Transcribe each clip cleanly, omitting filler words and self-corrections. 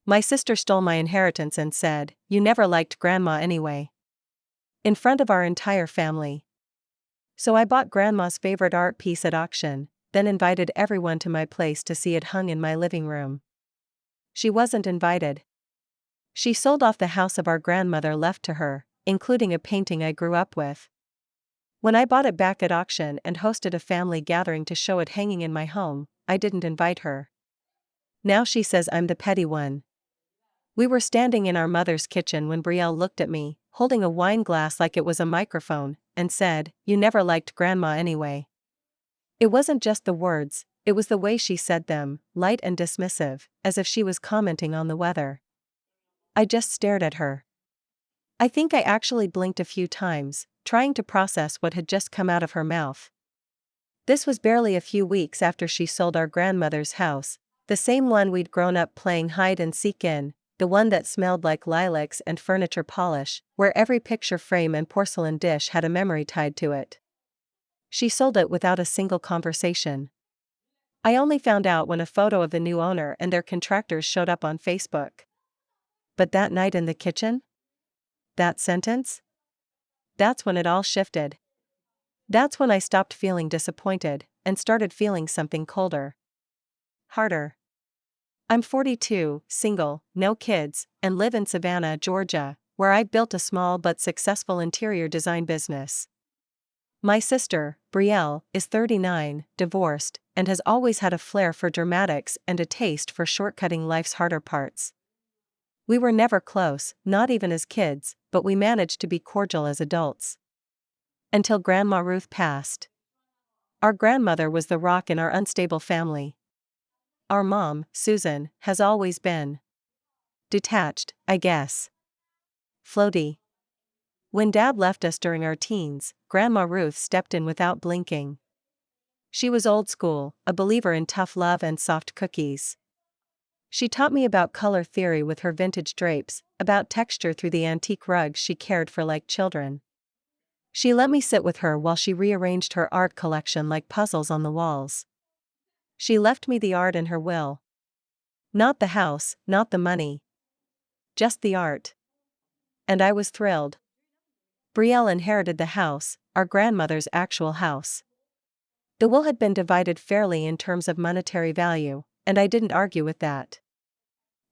My sister stole my inheritance and said, "You never liked Grandma anyway." In front of our entire family. So I bought Grandma's favorite art piece at auction, then invited everyone to my place to see it hung in my living room. She wasn't invited. She sold off the house of our grandmother left to her, including a painting I grew up with. When I bought it back at auction and hosted a family gathering to show it hanging in my home, I didn't invite her. Now she says I'm the petty one. We were standing in our mother's kitchen when Brielle looked at me, holding a wine glass like it was a microphone, and said, "You never liked Grandma anyway." It wasn't just the words, it was the way she said them, light and dismissive, as if she was commenting on the weather. I just stared at her. I think I actually blinked a few times, trying to process what had just come out of her mouth. This was barely a few weeks after she sold our grandmother's house, the same one we'd grown up playing hide and seek in, the one that smelled like lilacs and furniture polish, where every picture frame and porcelain dish had a memory tied to it. She sold it without a single conversation. I only found out when a photo of the new owner and their contractors showed up on Facebook. But that night in the kitchen? That sentence? That's when it all shifted. That's when I stopped feeling disappointed and started feeling something colder. Harder. I'm 42, single, no kids, and live in Savannah, Georgia, where I built a small but successful interior design business. My sister, Brielle, is 39, divorced, and has always had a flair for dramatics and a taste for shortcutting life's harder parts. We were never close, not even as kids, but we managed to be cordial as adults. Until Grandma Ruth passed. Our grandmother was the rock in our unstable family. Our mom, Susan, has always been detached, I guess. Floaty. When Dad left us during our teens, Grandma Ruth stepped in without blinking. She was old school, a believer in tough love and soft cookies. She taught me about color theory with her vintage drapes, about texture through the antique rugs she cared for like children. She let me sit with her while she rearranged her art collection like puzzles on the walls. She left me the art in her will. Not the house, not the money. Just the art. And I was thrilled. Brielle inherited the house, our grandmother's actual house. The will had been divided fairly in terms of monetary value, and I didn't argue with that.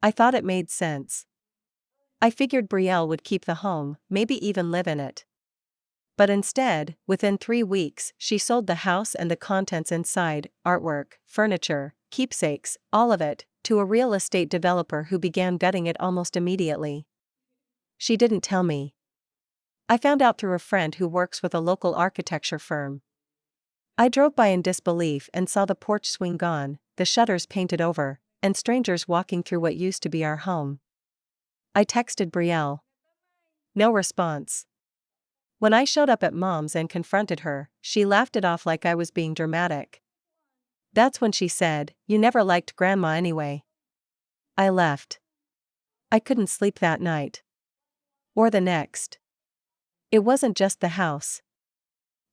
I thought it made sense. I figured Brielle would keep the home, maybe even live in it. But instead, within 3 weeks, she sold the house and the contents inside, artwork, furniture, keepsakes, all of it, to a real estate developer who began gutting it almost immediately. She didn't tell me. I found out through a friend who works with a local architecture firm. I drove by in disbelief and saw the porch swing gone, the shutters painted over, and strangers walking through what used to be our home. I texted Brielle. No response. When I showed up at Mom's and confronted her, she laughed it off like I was being dramatic. That's when she said, "You never liked Grandma anyway." I left. I couldn't sleep that night. Or the next. It wasn't just the house.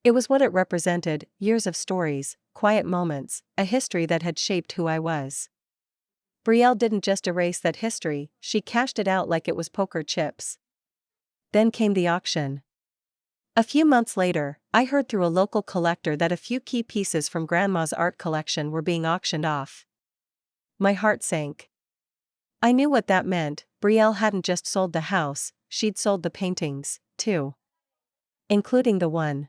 It was what it represented, years of stories, quiet moments, a history that had shaped who I was. Brielle didn't just erase that history, she cashed it out like it was poker chips. Then came the auction. A few months later, I heard through a local collector that a few key pieces from Grandma's art collection were being auctioned off. My heart sank. I knew what that meant. Brielle hadn't just sold the house, she'd sold the paintings, too. Including the one.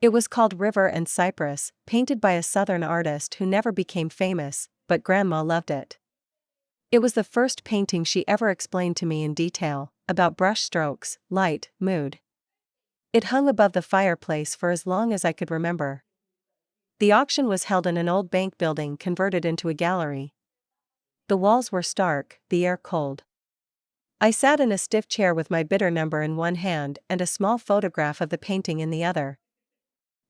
It was called River and Cypress, painted by a Southern artist who never became famous, but Grandma loved it. It was the first painting she ever explained to me in detail, about brush strokes, light, mood. It hung above the fireplace for as long as I could remember. The auction was held in an old bank building converted into a gallery. The walls were stark, the air cold. I sat in a stiff chair with my bidder number in one hand and a small photograph of the painting in the other.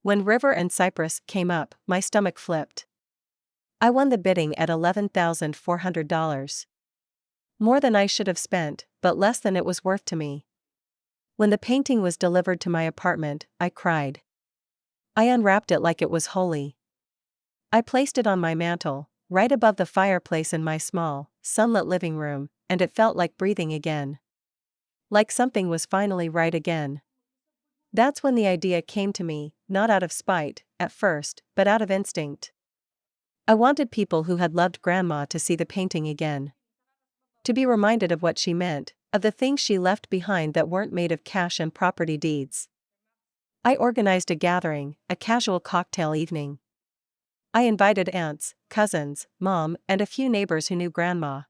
When River and Cypress came up, my stomach flipped. I won the bidding at $11,400. More than I should have spent, but less than it was worth to me. When the painting was delivered to my apartment, I cried. I unwrapped it like it was holy. I placed it on my mantle, right above the fireplace in my small, sunlit living room, and it felt like breathing again. Like something was finally right again. That's when the idea came to me, not out of spite, at first, but out of instinct. I wanted people who had loved Grandma to see the painting again. To be reminded of what she meant, of the things she left behind that weren't made of cash and property deeds. I organized a gathering, a casual cocktail evening. I invited aunts, cousins, mom, and a few neighbors who knew Grandma.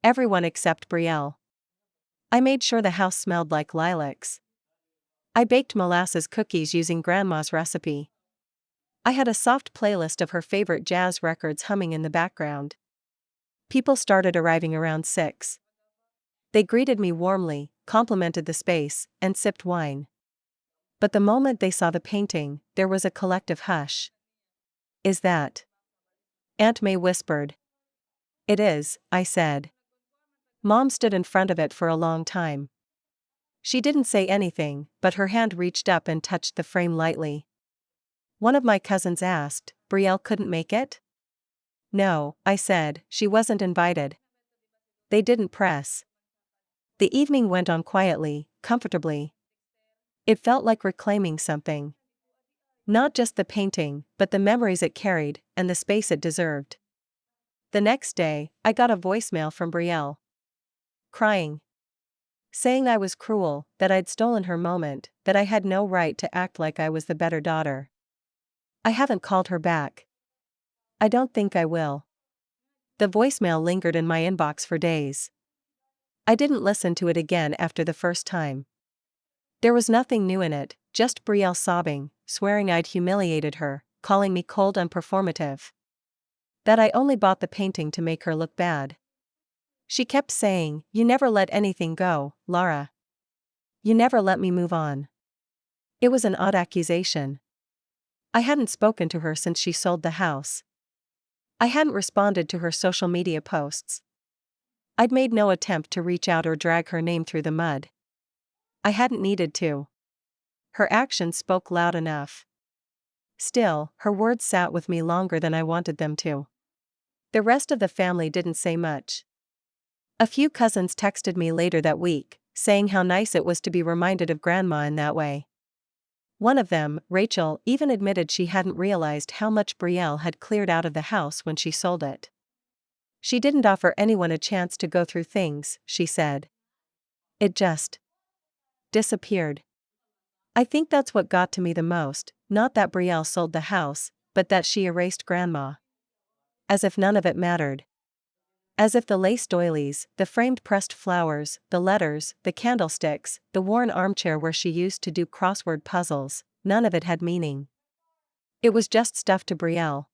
Everyone except Brielle. I made sure the house smelled like lilacs. I baked molasses cookies using Grandma's recipe. I had a soft playlist of her favorite jazz records humming in the background. People started arriving around 6. They greeted me warmly, complimented the space, and sipped wine. But the moment they saw the painting, there was a collective hush. "Is that?" Aunt May whispered. "It is," I said. Mom stood in front of it for a long time. She didn't say anything, but her hand reached up and touched the frame lightly. One of my cousins asked, "Brielle couldn't make it?" "No," I said, "she wasn't invited." They didn't press. The evening went on quietly, comfortably. It felt like reclaiming something. Not just the painting, but the memories it carried, and the space it deserved. The next day, I got a voicemail from Brielle. Crying. Saying I was cruel, that I'd stolen her moment, that I had no right to act like I was the better daughter. I haven't called her back. I don't think I will. The voicemail lingered in my inbox for days. I didn't listen to it again after the first time. There was nothing new in it, just Brielle sobbing, swearing I'd humiliated her, calling me cold and performative. That I only bought the painting to make her look bad. She kept saying, "You never let anything go, Laura. You never let me move on." It was an odd accusation. I hadn't spoken to her since she sold the house. I hadn't responded to her social media posts. I'd made no attempt to reach out or drag her name through the mud. I hadn't needed to. Her actions spoke loud enough. Still, her words sat with me longer than I wanted them to. The rest of the family didn't say much. A few cousins texted me later that week, saying how nice it was to be reminded of Grandma in that way. One of them, Rachel, even admitted she hadn't realized how much Brielle had cleared out of the house when she sold it. She didn't offer anyone a chance to go through things, she said. It just disappeared. I think that's what got to me the most, not that Brielle sold the house, but that she erased Grandma. As if none of it mattered. As if the lace doilies, the framed pressed flowers, the letters, the candlesticks, the worn armchair where she used to do crossword puzzles, none of it had meaning. It was just stuff to Brielle.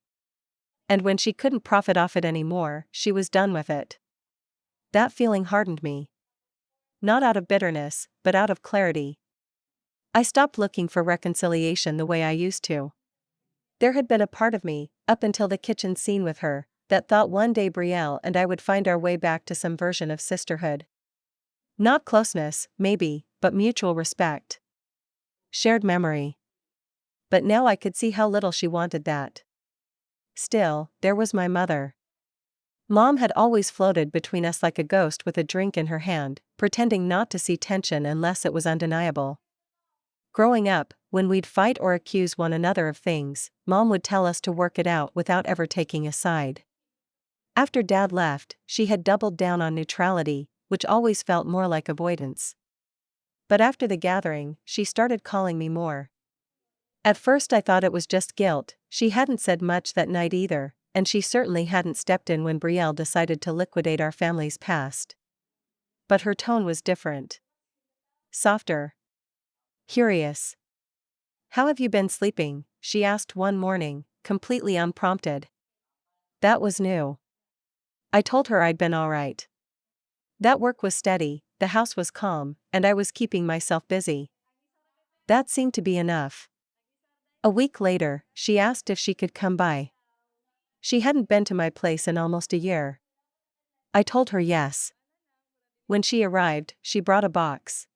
And when she couldn't profit off it anymore, she was done with it. That feeling hardened me. Not out of bitterness, but out of clarity. I stopped looking for reconciliation the way I used to. There had been a part of me, up until the kitchen scene with her, that thought one day Brielle and I would find our way back to some version of sisterhood. Not closeness, maybe, but mutual respect. Shared memory. But now I could see how little she wanted that. Still, there was my mother. Mom had always floated between us like a ghost with a drink in her hand, pretending not to see tension unless it was undeniable. Growing up, when we'd fight or accuse one another of things, Mom would tell us to work it out without ever taking a side. After Dad left, she had doubled down on neutrality, which always felt more like avoidance. But after the gathering, she started calling me more. At first I thought it was just guilt. She hadn't said much that night either, and she certainly hadn't stepped in when Brielle decided to liquidate our family's past. But her tone was different. Softer. Curious. "How have you been sleeping?" she asked one morning, completely unprompted. That was new. I told her I'd been all right. That work was steady, the house was calm, and I was keeping myself busy. That seemed to be enough. A week later, she asked if she could come by. She hadn't been to my place in almost a year. I told her yes. When she arrived, she brought a box.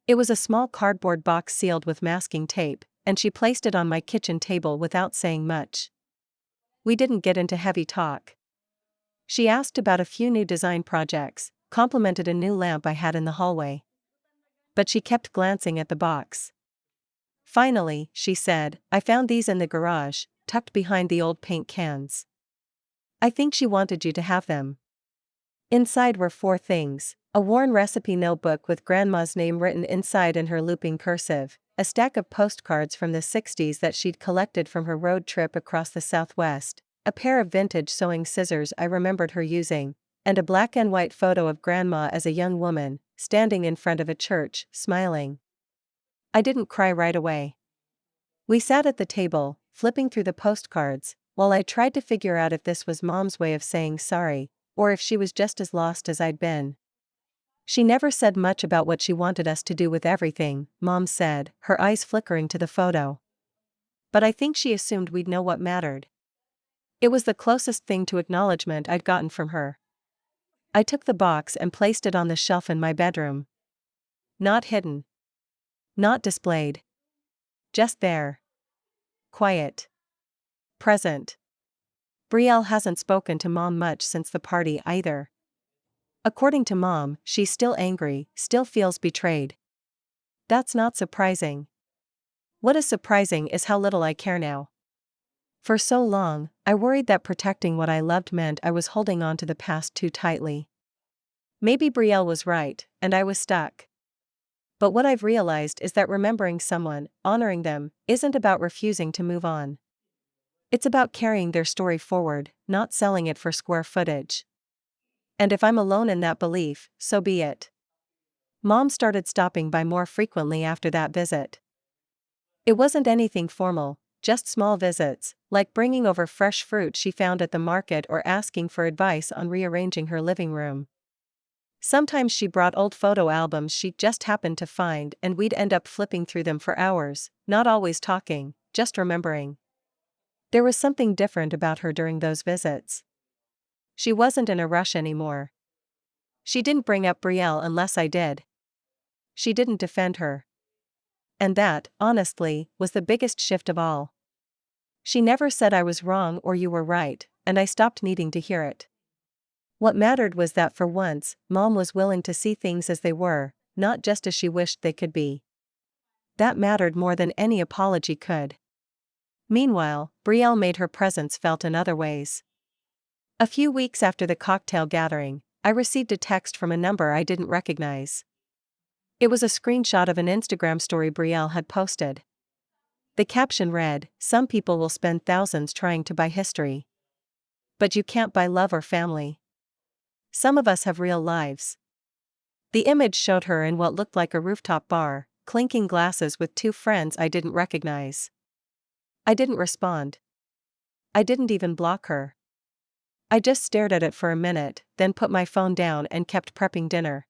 It was a small cardboard box sealed with masking tape, and she placed it on my kitchen table without saying much. We didn't get into heavy talk. She asked about a few new design projects, complimented a new lamp I had in the hallway. But she kept glancing at the box. Finally, she said, I found these in the garage, tucked behind the old paint cans. I think she wanted you to have them. Inside were 4 things: a worn recipe notebook with Grandma's name written inside in her looping cursive, a stack of postcards from the 60s that she'd collected from her road trip across the Southwest, a pair of vintage sewing scissors I remembered her using, and a black and white photo of Grandma as a young woman, standing in front of a church, smiling. I didn't cry right away. We sat at the table, flipping through the postcards, while I tried to figure out if this was Mom's way of saying sorry, or if she was just as lost as I'd been. She never said much about what she wanted us to do with everything, Mom said, her eyes flickering to the photo. But I think she assumed we'd know what mattered. It was the closest thing to acknowledgement I'd gotten from her. I took the box and placed it on the shelf in my bedroom. Not hidden. Not displayed. Just there. Quiet. Present. Brielle hasn't spoken to Mom much since the party either. According to Mom, she's still angry, still feels betrayed. That's not surprising. What is surprising is how little I care now. For so long, I worried that protecting what I loved meant I was holding on to the past too tightly. Maybe Brielle was right, and I was stuck. But what I've realized is that remembering someone, honoring them, isn't about refusing to move on. It's about carrying their story forward, not selling it for square footage. And if I'm alone in that belief, so be it. Mom started stopping by more frequently after that visit. It wasn't anything formal, just small visits, like bringing over fresh fruit she found at the market or asking for advice on rearranging her living room. Sometimes she brought old photo albums she just happened to find and we'd end up flipping through them for hours, not always talking, just remembering. There was something different about her during those visits. She wasn't in a rush anymore. She didn't bring up Brielle unless I did. She didn't defend her. And that, honestly, was the biggest shift of all. She never said I was wrong or you were right, and I stopped needing to hear it. What mattered was that for once, Mom was willing to see things as they were, not just as she wished they could be. That mattered more than any apology could. Meanwhile, Brielle made her presence felt in other ways. A few weeks after the cocktail gathering, I received a text from a number I didn't recognize. It was a screenshot of an Instagram story Brielle had posted. The caption read, "Some people will spend thousands trying to buy history. But you can't buy love or family. Some of us have real lives." The image showed her in what looked like a rooftop bar, clinking glasses with 2 friends I didn't recognize. I didn't respond. I didn't even block her. I just stared at it for a minute, then put my phone down and kept prepping dinner.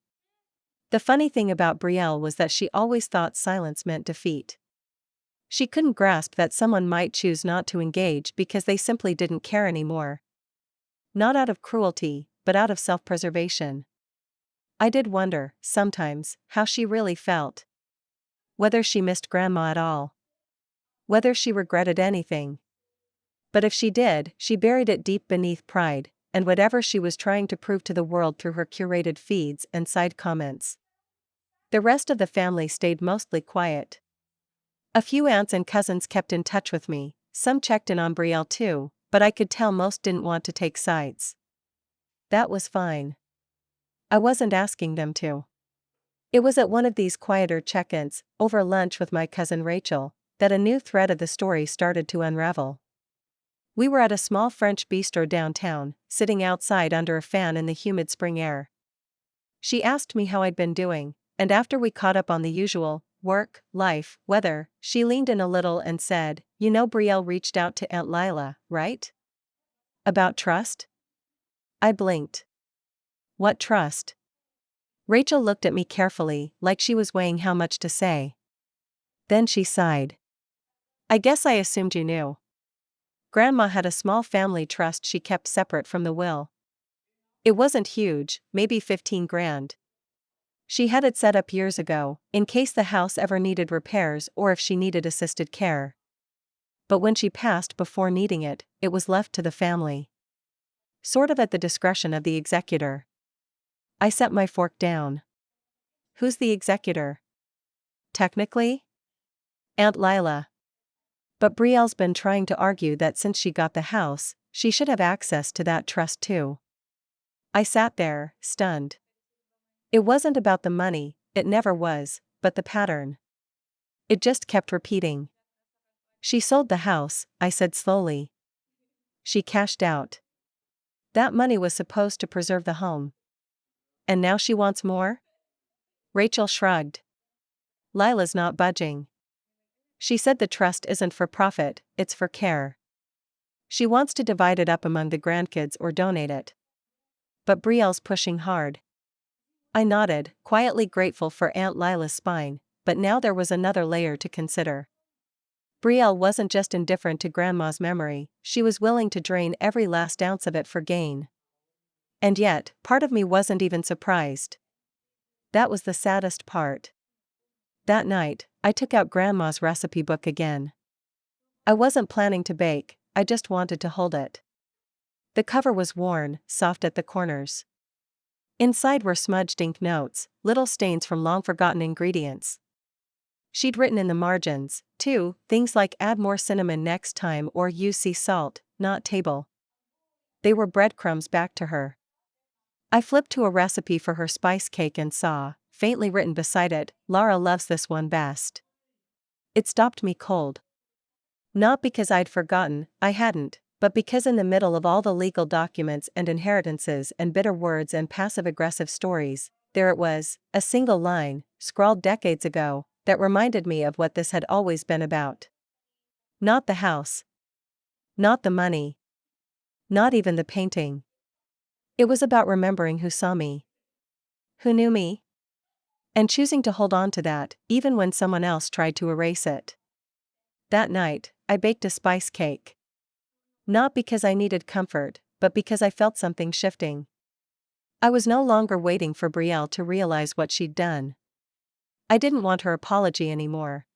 The funny thing about Brielle was that she always thought silence meant defeat. She couldn't grasp that someone might choose not to engage because they simply didn't care anymore. Not out of cruelty, but out of self-preservation. I did wonder, sometimes, how she really felt. Whether she missed Grandma at all. Whether she regretted anything. But if she did, she buried it deep beneath pride, and whatever she was trying to prove to the world through her curated feeds and side comments. The rest of the family stayed mostly quiet. A few aunts and cousins kept in touch with me, some checked in on Brielle too, but I could tell most didn't want to take sides. That was fine. I wasn't asking them to. It was at one of these quieter check-ins, over lunch with my cousin Rachel, that a new thread of the story started to unravel. We were at a small French bistro downtown, sitting outside under a fan in the humid spring air. She asked me how I'd been doing, and after we caught up on the usual work, life, weather, she leaned in a little and said, "You know Brielle reached out to Aunt Lila, right? About trust?" I blinked. What trust? Rachel looked at me carefully, like she was weighing how much to say. Then she sighed. "I guess I assumed you knew. Grandma had a small family trust she kept separate from the will. It wasn't huge, maybe 15 grand. She had it set up years ago, in case the house ever needed repairs or if she needed assisted care. But when she passed before needing it, it was left to the family. Sort of at the discretion of the executor. I set my fork down. Who's the executor? Technically? Aunt Lila. But Brielle's been trying to argue that since she got the house, she should have access to that trust too. I sat there, stunned. It wasn't about the money, it never was, but the pattern. It just kept repeating. She sold the house, I said slowly. She cashed out. That money was supposed to preserve the home. And now she wants more? Rachel shrugged. Lila's not budging. She said the trust isn't for profit, it's for care. She wants to divide it up among the grandkids or donate it. But Brielle's pushing hard. I nodded, quietly grateful for Aunt Lila's spine, but now there was another layer to consider. Brielle wasn't just indifferent to Grandma's memory, she was willing to drain every last ounce of it for gain. And yet, part of me wasn't even surprised. That was the saddest part. That night, I took out Grandma's recipe book again. I wasn't planning to bake, I just wanted to hold it. The cover was worn, soft at the corners. Inside were smudged ink notes, little stains from long-forgotten ingredients. She'd written in the margins, too, things like add more cinnamon next time or use sea salt, not table. They were breadcrumbs back to her. I flipped to a recipe for her spice cake and saw, faintly written beside it, Lara loves this one best. It stopped me cold. Not because I'd forgotten, I hadn't, but because in the middle of all the legal documents and inheritances and bitter words and passive-aggressive stories, there it was, a single line, scrawled decades ago, that reminded me of what this had always been about. Not the house. Not the money. Not even the painting. It was about remembering who saw me. Who knew me? And choosing to hold on to that, even when someone else tried to erase it. That night, I baked a spice cake. Not because I needed comfort, but because I felt something shifting. I was no longer waiting for Brielle to realize what she'd done. I didn't want her apology anymore.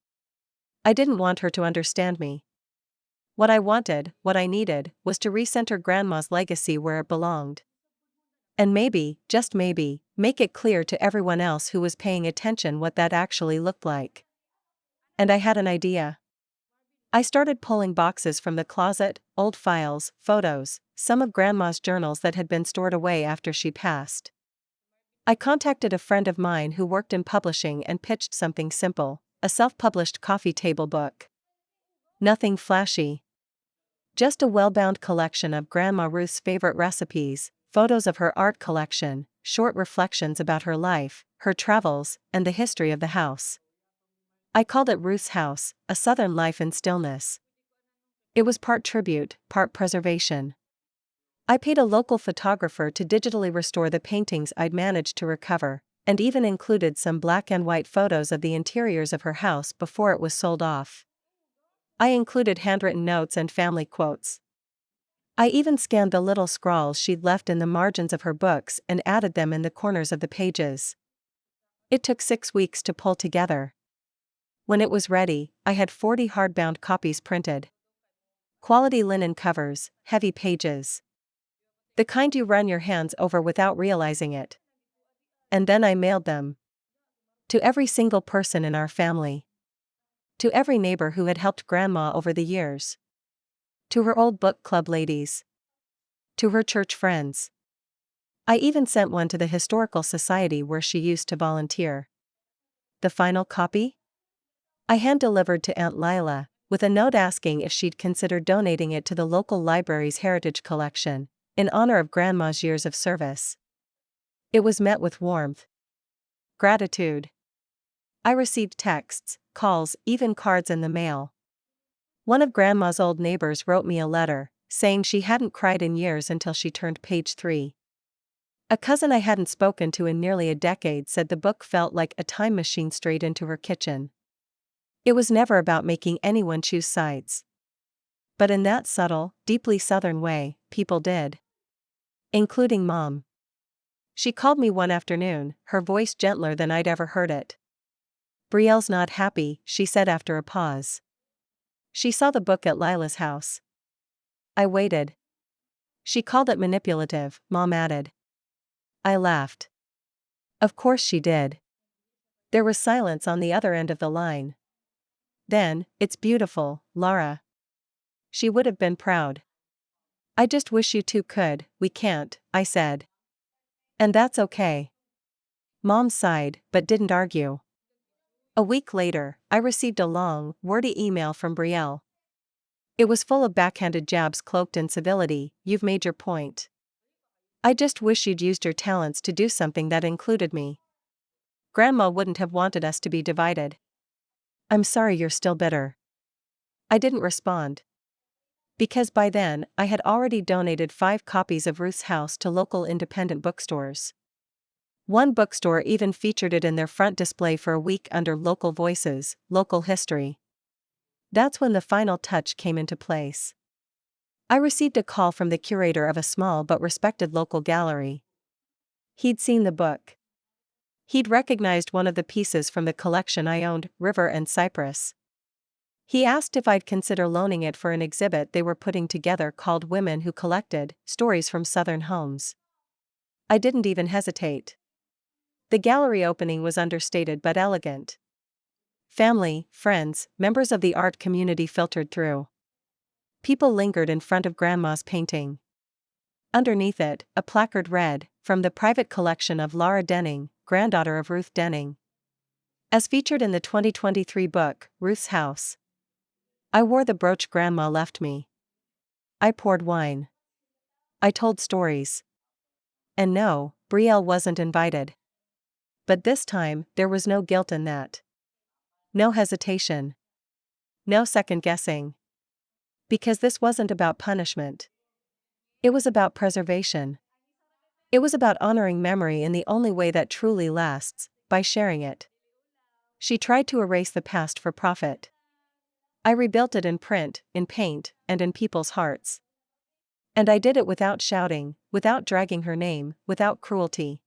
I didn't want her to understand me. What I wanted, what I needed, was to recenter Grandma's legacy where it belonged. And maybe, just maybe, make it clear to everyone else who was paying attention what that actually looked like. And I had an idea. I started pulling boxes from the closet, old files, photos, some of Grandma's journals that had been stored away after she passed. I contacted a friend of mine who worked in publishing and pitched something simple, a self-published coffee table book. Nothing flashy. Just a well-bound collection of Grandma Ruth's favorite recipes, photos of her art collection, short reflections about her life, her travels, and the history of the house. I called it Ruth's House, A Southern Life in Stillness. It was part tribute, part preservation. I paid a local photographer to digitally restore the paintings I'd managed to recover, and even included some black and white photos of the interiors of her house before it was sold off. I included handwritten notes and family quotes. I even scanned the little scrawls she'd left in the margins of her books and added them in the corners of the pages. It took 6 weeks to pull together. When it was ready, I had 40 hardbound copies printed. Quality linen covers, heavy pages. The kind you run your hands over without realizing it. And then I mailed them. To every single person in our family. To every neighbor who had helped Grandma over the years. To her old book club ladies. To her church friends. I even sent one to the historical society where she used to volunteer. The final copy? I hand-delivered to Aunt Lila, with a note asking if she'd consider donating it to the local library's heritage collection, in honor of Grandma's years of service. It was met with warmth. Gratitude. I received texts, calls, even cards in the mail. One of Grandma's old neighbors wrote me a letter, saying she hadn't cried in years until she turned page 3. A cousin I hadn't spoken to in nearly a decade said the book felt like a time machine straight into her kitchen. It was never about making anyone choose sides. But in that subtle, deeply Southern way, people did. Including Mom. She called me one afternoon, her voice gentler than I'd ever heard it. Brielle's not happy, she said after a pause. She saw the book at Lila's house. I waited. She called it manipulative, Mom added. I laughed. Of course she did. There was silence on the other end of the line. Then, it's beautiful, Lara. She would have been proud. I just wish you two could. We can't, I said. And that's okay. Mom sighed, but didn't argue. A week later, I received a long, wordy email from Brielle. It was full of backhanded jabs cloaked in civility. You've made your point. I just wish you'd used your talents to do something that included me. Grandma wouldn't have wanted us to be divided. I'm sorry you're still bitter. I didn't respond. Because by then, I had already donated 5 copies of Ruth's House to local independent bookstores. One bookstore even featured it in their front display for a week under Local Voices, Local History. That's when the final touch came into place. I received a call from the curator of a small but respected local gallery. He'd seen the book. He'd recognized one of the pieces from the collection I owned, River and Cypress. He asked if I'd consider loaning it for an exhibit they were putting together called Women Who Collected Stories from Southern Homes. I didn't even hesitate. The gallery opening was understated but elegant. Family, friends, members of the art community filtered through. People lingered in front of Grandma's painting. Underneath it, a placard read, "From the private collection of Lara Denning, granddaughter of Ruth Denning." As featured in the 2023 book, Ruth's House. I wore the brooch Grandma left me. I poured wine. I told stories. And no, Brielle wasn't invited. But this time, there was no guilt in that. No hesitation. No second guessing. Because this wasn't about punishment. It was about preservation. It was about honoring memory in the only way that truly lasts, by sharing it. She tried to erase the past for profit. I rebuilt it in print, in paint, and in people's hearts. And I did it without shouting, without dragging her name, without cruelty.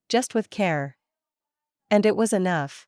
Just with care. And it was enough.